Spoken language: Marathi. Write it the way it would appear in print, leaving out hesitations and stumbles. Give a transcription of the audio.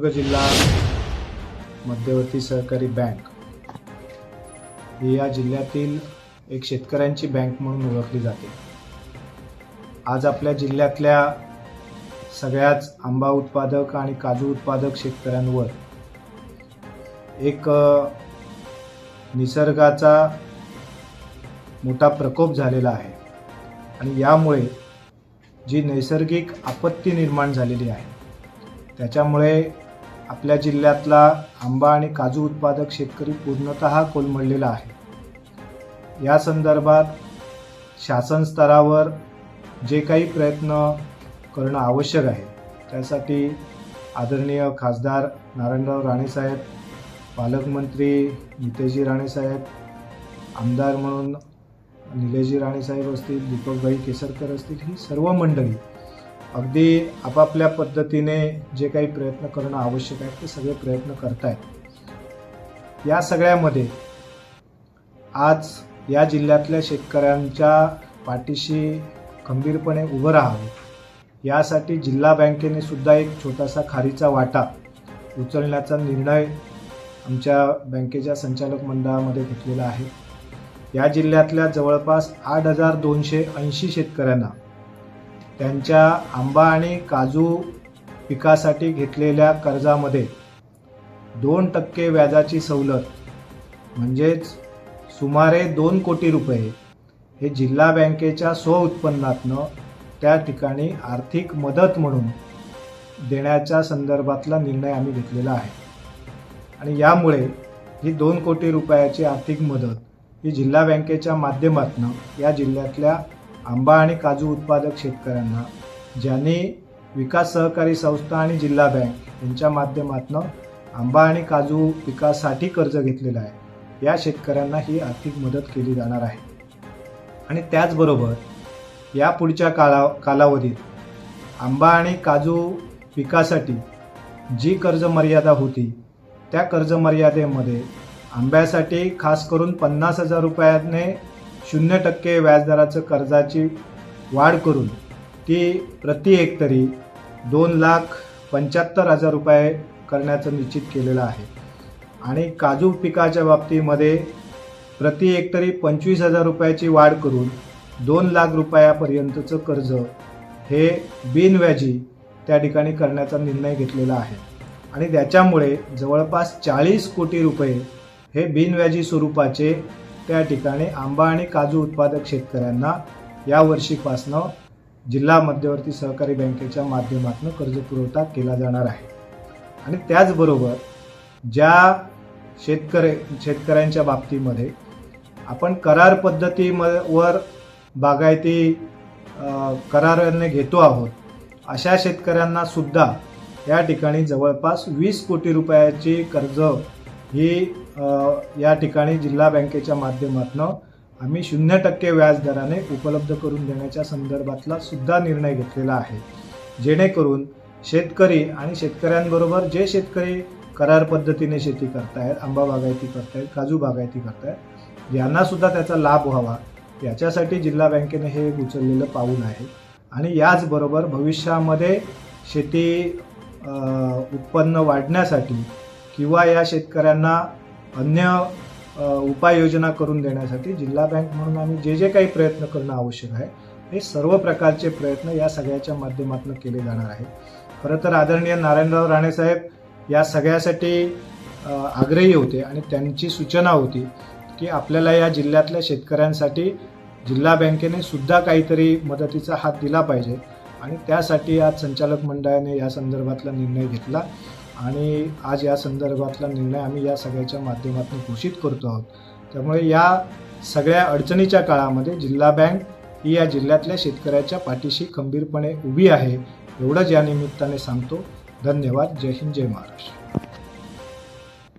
जिल्हा मध्यवर्ती सहकारी बँक ही या जिल्ह्यातील एक शेतकऱ्यांची बँक म्हणून ओळखली जाते। आज आपल्या जिल्ह्यातल्या सगळ्याच आंबा उत्पादक आणि काजू उत्पादक शेतकऱ्यांवर एक निसर्गाचा मोठा प्रकोप झालेला आहे आणि यामुळे जी नैसर्गिक आपत्ती निर्माण झालेली आहे त्याच्यामुळे आपल्या जिल्ह्यातला आंबा आणि काजू उत्पादक शेतकरी पूर्णतः कोलमडलेला आहे। या संदर्भात शासन स्तरावर जे काही प्रयत्न करणं आवश्यक आहे त्यासाठी आदरणीय खासदार नारायणराव राणेसाहेब, पालकमंत्री नितेशजी राणेसाहेब, आमदार म्हणून निलेशजी राणेसाहेब असतील, दीपकभाई केसरकर असतील, ही सर्व मंडळी अगदी आपापल्या पद्धतीने जे काही प्रयत्न करणं आवश्यक आहे ते सगळे प्रयत्न करतायत। या सगळ्यामध्ये आज या जिल्ह्यातल्या शेतकऱ्यांच्या पाठीशी खंबीरपणे उभं राहावं यासाठी जिल्हा बँकेने सुद्धा एक छोटासा खारीचा वाटा उचलण्याचा निर्णय आमच्या बँकेच्या संचालक मंडळामध्ये घेतलेला आहे। या जिल्ह्यातल्या जवळपास 8,280 शेतकऱ्यांना त्यांच्या आंबा आणि काजू पिकासाठी घेतलेल्या कर्जामध्ये 2% व्याजाची सवलत म्हणजेच सुमारे 2 कोटी रुपये हे जिल्हा बँकेच्या स्वउत्पन्नातनं त्या ठिकाणी आर्थिक मदत म्हणून देण्याच्या संदर्भातला निर्णय आम्ही घेतलेला आहे आणि यामुळे ही 2 कोटी रुपयाची आर्थिक मदत ही जिल्हा बँकेच्या माध्यमातून या जिल्ह्यातल्या आंबा आणि काजू उत्पादक शेतकऱ्यांना ज्यांनी विकास सहकारी संस्था आणि जिल्हा बँक यांच्या माध्यमातून आंबा आणि काजू पिकासाठी कर्ज घेतलेलं आहे या शेतकऱ्यांना ही आर्थिक मदत केली जाणार आहे। आणि त्याचबरोबर या पुढच्या कालावधीत आंबा आणि काजू पिकासाठी जी कर्ज मर्यादा होती त्या कर्ज मर्यादेमध्ये आंब्यासाठी खास करून 50,000 रुपयाने 0% व्याजदराचं कर्जाची वाढ करून ती प्रति हेक्टरी 2,75,000 रुपये करण्याचं निश्चित केलेलं आहे आणि काजू पिकाच्या बाबतीमध्ये प्रति हेक्टरी 25,000 रुपयाची वाढ करून 2,00,000 रुपयापर्यंतचं कर्ज हे बिनव्याजी त्या ठिकाणी करण्याचा निर्णय घेतलेला आहे आणि त्याच्यामुळे जवळपास 40 कोटी रुपये हे बिनव्याजी स्वरूपाचे त्या ठिकाणी आंबा आणि काजू उत्पादक शेतकऱ्यांना या वर्षीपासनं जिल्हा मध्यवर्ती सहकारी बँकेच्या माध्यमातून कर्ज पुरवठा केला जाणार आहे। आणि त्याचबरोबर ज्या शेतकऱ्यांच्या बाबतीमध्ये आपण करार पद्धतीवर बागायती कराराने घेतो आहोत अशा शेतकऱ्यांना सुद्धा या ठिकाणी जवळपास 20 कोटी रुपयाची कर्ज ही या ठिकाणी जिल्हा बँकेच्या माध्यमातून आम्ही 0% व्याजदराने उपलब्ध करून देण्याच्या संदर्भातला सुद्धा निर्णय घेतलेला आहे, जेणेकरून शेतकरी आणि शेतकऱ्यांबरोबर जे शेतकरी करार पद्धतीने शेती करतायत, आंबा बागायती करतायत, काजू बागायती करतायत यांना सुद्धा त्याचा लाभ व्हावा याच्यासाठी जिल्हा बँकेने हे उचललेलं पाऊल आहे। आणि याचबरोबर भविष्यामध्ये शेती उत्पन्न वाढण्यासाठी किंवा या शेतकऱ्यांना अन्य उपाययोजना करून देण्यासाठी जिल्हा बँक म्हणून आम्ही जे काही प्रयत्न करणं आवश्यक आहे हे सर्व प्रकारचे प्रयत्न या सगळ्याच्या माध्यमातून केले जाणार आहे। खरं तर आदरणीय नारायणराव राणेसाहेब या सगळ्यासाठी आग्रही होते आणि त्यांची सूचना होती की आपल्याला या जिल्ह्यातल्या शेतकऱ्यांसाठी जिल्हा बँकेने सुद्धा काहीतरी मदतीचा हात दिला पाहिजे आणि त्यासाठी आज संचालक मंडळाने या संदर्भातला निर्णय घेतला आणि आज या संदर्भातला निर्णय आम्ही या सगळ्याच्या माध्यमातून घोषित करतो आहोत। त्यामुळे या सगळ्या अडचणीच्या काळामध्ये जिल्हा बँक ही या जिल्ह्यातल्या शेतकऱ्याच्या पाठीशी खंबीरपणे उभी आहे एवढंच या निमित्ताने सांगतो। धन्यवाद। जय हिंद, जय महाराष्ट्र।